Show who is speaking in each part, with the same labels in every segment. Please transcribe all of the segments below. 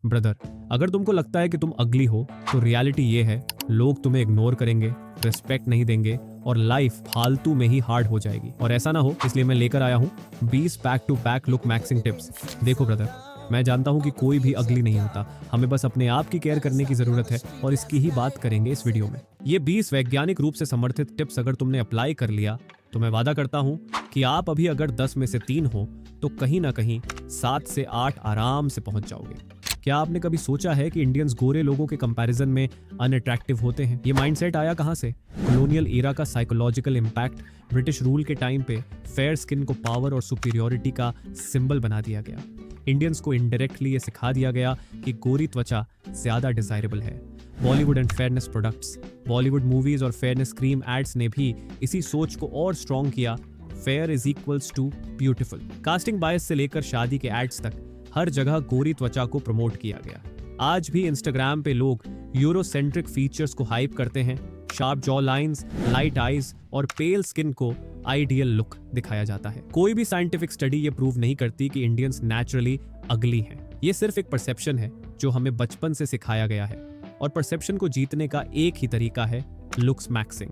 Speaker 1: Brother, अगर तुमको लगता है कि तुम अगली हो तो रियलिटी ये है, लोग तुम्हें इग्नोर करेंगे, रिस्पेक्ट नहीं देंगे और लाइफ फालतू में ही हार्ड हो जाएगी। और ऐसा ना हो इसलिए मैं लेकर आया हूँ 20 back to back look maxing tips. देखो ब्रदर, मैं जानता हूँ कि कोई भी अगली नहीं होता, हमें बस अपने आप की केयर करने की जरूरत है और इसकी ही बात करेंगे इस वीडियो में। ये 20 वैज्ञानिक रूप से समर्थित टिप्स अगर तुमने अप्लाई कर लिया तो मैं वादा करता हूँ कि आप अभी अगर 10 में से 3 हो तो कहीं ना कहीं 7 से 8 आराम से पहुंच जाओगे। क्या आपने कभी सोचा है कि इंडियंस गोरे लोगों के कंपैरिजन में अनअट्रैक्टिव होते हैं? ये माइंडसेट आया कहां से? कॉलोनियल एरा का साइकोलॉजिकल इम्पैक्ट, ब्रिटिश रूल के टाइम पे फेयर स्किन को पावर और सुपीरियोरिटी का सिंबल बना दिया गया। इंडियंस को इनडायरेक्टली ये सिखा दिया गया कि गोरी त्वचा ज्यादा डिजायरेबल है। Bollywood and fairness products, Bollywood movies और फेयरनेस क्रीम एड्स ने भी इसी सोच को और स्ट्रॉन्ग किया। Fair is equals to beautiful. Casting bias से लेकर शादी के एड्स तक हर जगह गोरी त्वचा को प्रमोट किया गया। आज भी इंस्टाग्राम पे लोग यूरोसेंट्रिक फीचर्स को हाइप करते हैं। Sharp jaw lines, light eyes और पेल स्किन को आइडियल लुक दिखाया जाता है। कोई भी साइंटिफिक स्टडी ये प्रूव नहीं करती कि इंडियंस नेचुरली अगली हैं। ये सिर्फ एक परसेप्शन है जो हमें बचपन से सिखाया गया है, और परसेप्शन को जीतने का एक ही तरीका है, looks maxing.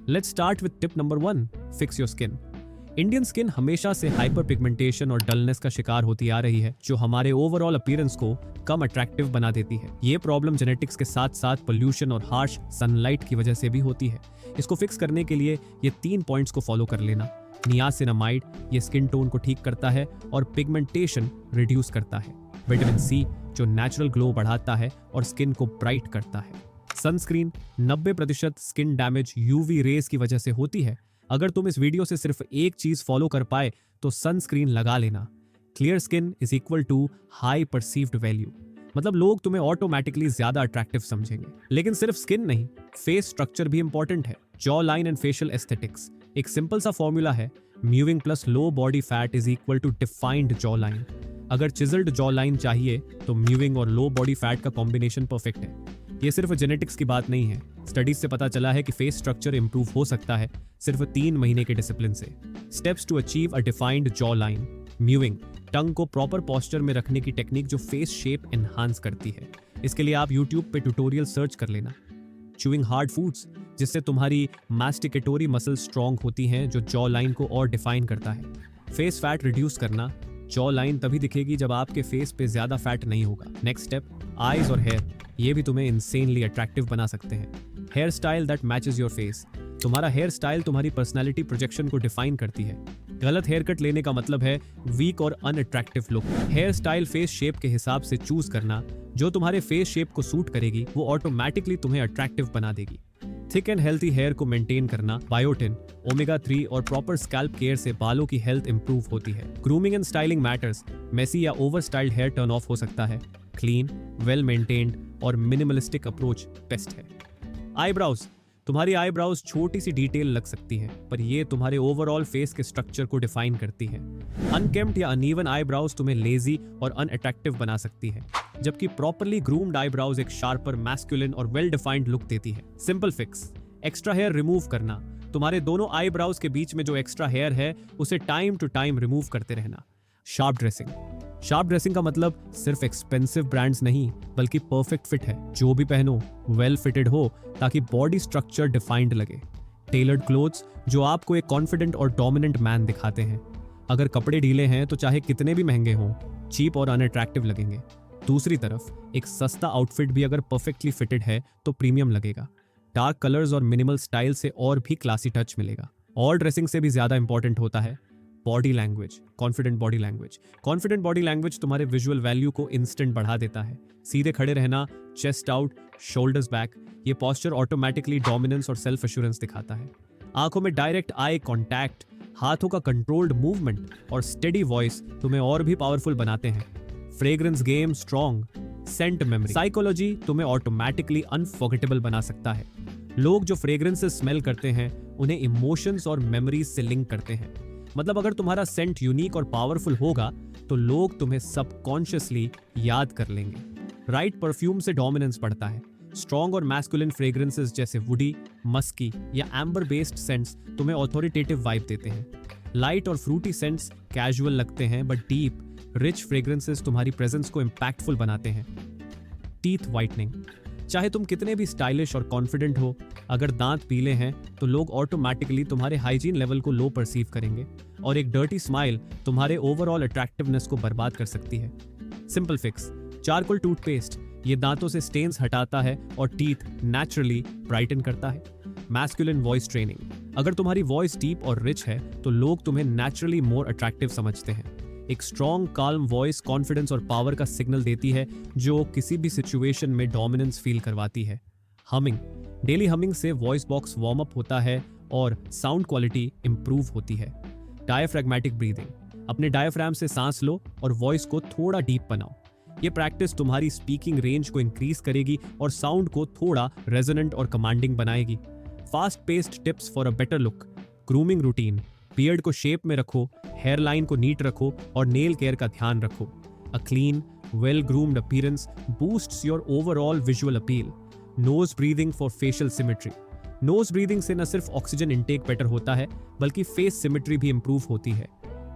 Speaker 1: Let's start with tip number 1, fix your skin. Indian skin हमेशा से हाइपर पिगमेंटेशन और डलनेस का शिकार होती आ रही है, जो हमारे ओवरऑल अपीयरेंस को कम अट्रैक्टिव बना देती है। ये प्रॉब्लम जेनेटिक्स के साथ साथ पोल्यूशन और हार्श सनलाइट की वजह से भी होती है। इसको फिक्स करने के लिए ये 3 पॉइंट्स को फॉलो कर लेना। नियासिनामाइड ये स्किन टोन को ठीक करता है और पिगमेंटेशन रिड्यूस करता है। विटामिन सी जो नेचुरल ग्लो बढ़ाता है और स्किन को ब्राइट करता है। Sunscreen 90% skin damage UV rays की वजह से होती है। अगर तुम इस वीडियो से सिर्फ एक चीज फॉलो कर पाए तो सनस्क्रीन लगा लेना। Clear skin is equal to high perceived value, मतलब लोग तुम्हें ऑटोमेटिकली ज्यादा अट्रैक्टिव समझेंगे। लेकिन सिर्फ स्किन नहीं, फेस स्ट्रक्चर भी इंपॉर्टेंट है। Jaw line and facial aesthetics एक सिंपल सा फॉर्मूला है, mewing plus low body fat is equal to defined jaw line. अगर चिजल्ड जॉ लाइन चाहिए तो म्यूविंग और लो बॉडी फैट का कॉम्बिनेशन परफेक्ट है। ये सिर्फ जेनेटिक्स की बात नहीं है, स्टडीज से पता चला है कि फेस स्ट्रक्चर इंप्रूव हो सकता है सिर्फ 3 महीने के डिसिप्लिन से। Steps to achieve a defined jaw line. Mewing tongue को प्रॉपर पोस्चर में रखने की टेक्निक जो फेस शेप एनहांस करती है। इसके लिए आप यूट्यूब पे ट्यूटोरियल सर्च कर लेना। च्यूइंग हार्ड फूड्स जिससे तुम्हारी मास्टिकेटोरी मसल स्ट्रॉन्ग होती हैं, जो जॉ लाइन को और डिफाइन करता है। फेस फैट रिड्यूस करना, जॉ लाइन तभी दिखेगी जब आपके फेस पे ज्यादा फैट नहीं होगा। नेक्स्ट स्टेप, आईज और हेयर, ये भी तुम्हें इंसेनली अट्रैक्टिव बना सकते हैं। Hair style that matches your face. तुम्हारा हेयर स्टाइल तुम्हारी पर्सनैलिटी प्रोजेक्शन को डिफाइन करती है। गलत हेयर कट लेने का मतलब है वीक और unattractive look. Hair style face shape के हिसाब से चूज करना, जो तुम्हारे फेस शेप को सूट करेगी वो ऑटोमेटिकली तुम्हें अट्रैक्टिव बना देगी। थिक एंड हेल्थी हेयर को मेंटेन करना, बायोटिन, ओमेगा 3 और प्रॉपर स्कैल्प केयर से बालों की हेल्थ इंप्रूव होती है। Grooming and styling matters. Messy या over styled hair turn off हो सकता है। क्लीन, वेल मेंटेन्ड और मिनिमलिस्टिक अप्रोच बेस्ट है। आईब्राउज, तुम्हारी आईब्राउज छोटी सी डिटेल लग सकती है, पर ये तुम्हारे ओवरऑल फेस के स्ट्रक्चर को डिफाइन करती है। अनकेम्प्ड या अनइवन आईब्राउज तुम्हें लेजी और अनअट्रैक्टिव बना सकती है, जबकि प्रॉपर्ली ग्रूम्ड आईब्राउज एक शार्पर, मैस्कुलिन और वेल डिफाइंड लुक देती है। Simple fix, extra hair remove करना। तुम्हारे दोनों आईब्राउज के बीच में जो एक्स्ट्रा हेयर है उसे टाइम टू टाइम रिमूव करते रहना। Sharp dressing. शार्प ड्रेसिंग का मतलब सिर्फ एक्सपेंसिव ब्रांड्स नहीं, बल्कि परफेक्ट फिट है। जो भी पहनो वेल फिटेड हो ताकि बॉडी स्ट्रक्चर डिफाइंड लगे। टेलर्ड क्लोथ्स जो आपको एक कॉन्फिडेंट और डोमिनेंट मैन दिखाते हैं। अगर कपड़े ढीले हैं तो चाहे कितने भी महंगे हों, चीप और अनअट्रैक्टिव लगेंगे। दूसरी तरफ एक सस्ता आउटफिट भी अगर परफेक्टली फिटेड है तो प्रीमियम लगेगा। डार्क कलर्स और मिनिमल स्टाइल से और भी क्लासी टच मिलेगा। और ड्रेसिंग से भी ज्यादा इंपॉर्टेंट होता है body language, confident body language. Confident body language तुम्हारे विजुअल वैल्यू को इंस्टेंट बढ़ा देता है। सीधे खड़े रहना, चेस्ट आउट, शोल्डर्स बैक, ये पोस्चर ऑटोमेटिकली डोमिनेंस और सेल्फ एश्योरेंस दिखाता है। आंखों में डायरेक्ट आई कॉन्टैक्ट, हाथों का कंट्रोल्ड मूवमेंट और स्टेडी वॉइस तुम्हें और भी पावरफुल बनाते हैं। Fragrance game strong, scent memory, psychology तुम्हें ऑटोमेटिकली अनफॉरगेटेबल बना सकता है। लोग जो फ्रेग्रेंसेस स्मेल करते हैं उन्हें इमोशंस और मेमोरीज से लिंक करते हैं। मतलब अगर तुम्हारा सेंट यूनिक और पावरफुल होगा तो लोग तुम्हें सबकॉन्शियसली याद कर लेंगे। राइट परफ्यूम से डोमिनेंस बढ़ता है। स्ट्रॉन्ग और मैस्कुलिन फ्रेग्रेंसेस जैसे वुडी, मस्की या एम्बर बेस्ड सेंट्स तुम्हें ऑथोरिटेटिव वाइब देते हैं। लाइट और फ्रूटी सेंट्स कैजुअल लगते हैं बट डीप, रिच फ्रेग्रेंसेस तुम्हारी प्रेजेंस को इम्पैक्टफुल बनाते हैं। Teeth whitening. चाहे तुम कितने भी स्टाइलिश और कॉन्फिडेंट हो, अगर दांत पीले हैं तो लोग ऑटोमेटिकली तुम्हारे हाइजीन लेवल को लो परसीव करेंगे और एक डर्टी स्माइल तुम्हारे ओवरऑल अट्रैक्टिवनेस को बर्बाद कर सकती है। Simple fix, charcoal toothpaste. ये दांतों से स्टेन्स हटाता है और टीथ नेचुरली ब्राइटन करता है। Masculine voice training. अगर तुम्हारी वॉइस डीप और रिच है तो लोग तुम्हें नेचुरली मोर अट्रैक्टिव समझते हैं। एक स्ट्रॉन्ग काल्म वॉइस कॉन्फिडेंस और पावर का सिग्नल देती है जो किसी भी सिचुएशन में डोमिनेंस फील करवाती है। हमिंग। डेली हमिंग से वॉइस बॉक्स वार्म अप होता है और साउंड क्वालिटी इंप्रूव होती है। Diaphragmatic breathing. अपने डायफ्राम से सांस लो और वॉइस को थोड़ा डीप बनाओ। ये प्रैक्टिस तुम्हारी स्पीकिंग रेंज को इंक्रीज करेगी और साउंड को थोड़ा रेजोनेंट और कमांडिंग बनाएगी। Fast paced tips for a better look. Grooming routine. Beard को शेप में रखो, हेयर लाइन को नीट रखो और नेल केयर का ध्यान रखो। A clean, well groomed appearance boosts your overall visual appeal. Nose breathing for facial symmetry. Nose breathing से न सिर्फ ऑक्सीजन इंटेक बेटर होता है बल्कि फेस सिमेट्री भी इंप्रूव होती है।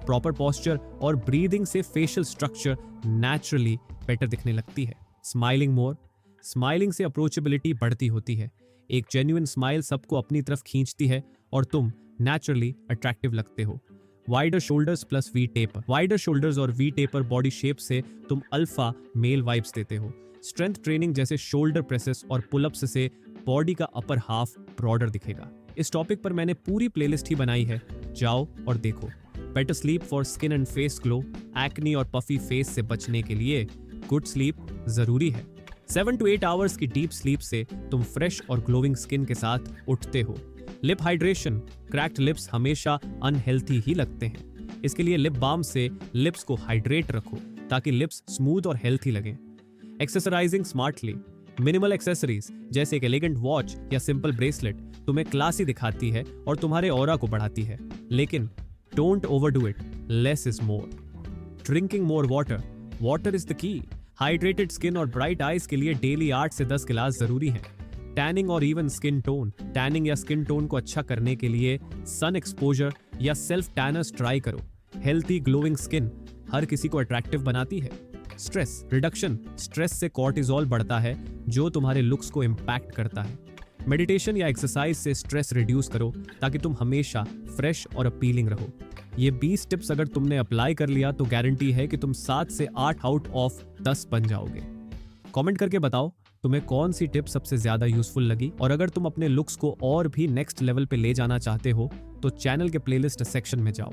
Speaker 1: प्रॉपर पोस्चर और ब्रीदिंग से फेशियल स्ट्रक्चर नेचुरली बेटर दिखने लगती है। स्माइलिंग मोर। स्माइलिंग से अप्रोचेबिलिटी बढ़ती होती है। एक जेन्युइन स्माइल सबको अपनी तरफ खींचती है और तुम नेचुरली अट्रैक्टिव लगते हो। Wider shoulders plus we taper. Wider shoulders और वी टेपर बॉडी शेप से तुम अल्फा मेल वाइब्स देते हो। स्ट्रेंथ ट्रेनिंग जैसे शोल्डर प्रेसेस और पुलअप्स से बॉडी का अपर हाफ ब्रॉडर दिखेगा। इस टॉपिक पर मैंने पूरी प्लेलिस्ट ही बनाई है, जाओ और देखो। Better sleep for skin and face glow. Acne और पफी फेस से बचने के लिए गुड स्लीप जरूरी है। 7 to 8 आवर्स की डीप स्लीप से तुम फ्रेश और ग्लोइंग स्किन के साथ उठते हो। Lip hydration. क्रैक्ड लिप्स हमेशा अनहेल्थी ही लगते हैं, इसके लिए लिप बाम से लिप्स को हाइड्रेट रखो ताकि लिप्स स्मूथ और हेल्थी लगें। एक्सेसराइजिंग स्मार्टली। मिनिमल एक्सेसरीज जैसे एक एलिगेंट वॉच या सिंपल ब्रेसलेट तुम्हें क्लासी दिखाती है और तुम्हारे ऑरा को बढ़ाती है, लेकिन don't overdo it, less is more. Drinking more water. Water is the key. Hydrated skin और ब्राइट आईज के लिए डेली 8 से 10 गिलास जरूरी है। टैनिंग और इवन स्किन टोन। टैनिंग या स्किन टोन को अच्छा करने के लिए सन एक्सपोजर या सेल्फ टैनर्स ट्राई करो। हेल्थी ग्लोइंग स्किन हर किसी को अट्रैक्टिव बनाती है। Stress reduction. स्ट्रेस से कॉर्टिजोल बढ़ता है जो तुम्हारे लुक्स को इम्पैक्ट करता है। मेडिटेशन या एक्सरसाइज से स्ट्रेस रिड्यूस करो ताकि तुम हमेशा फ्रेश और अपीलिंग रहो। ये 20 टिप्स अगर तुमने अप्लाई कर लिया तो गारंटी है कि तुम 7 से 8 आउट ऑफ 10 बन जाओगे। कमेंट करके बताओ तुम्हें कौन सी टिप सबसे ज्यादा यूजफुल लगी, और अगर तुम अपने लुक्स को और भी नेक्स्ट लेवल पे ले जाना चाहते हो तो चैनल के प्लेलिस्ट सेक्शन में जाओ।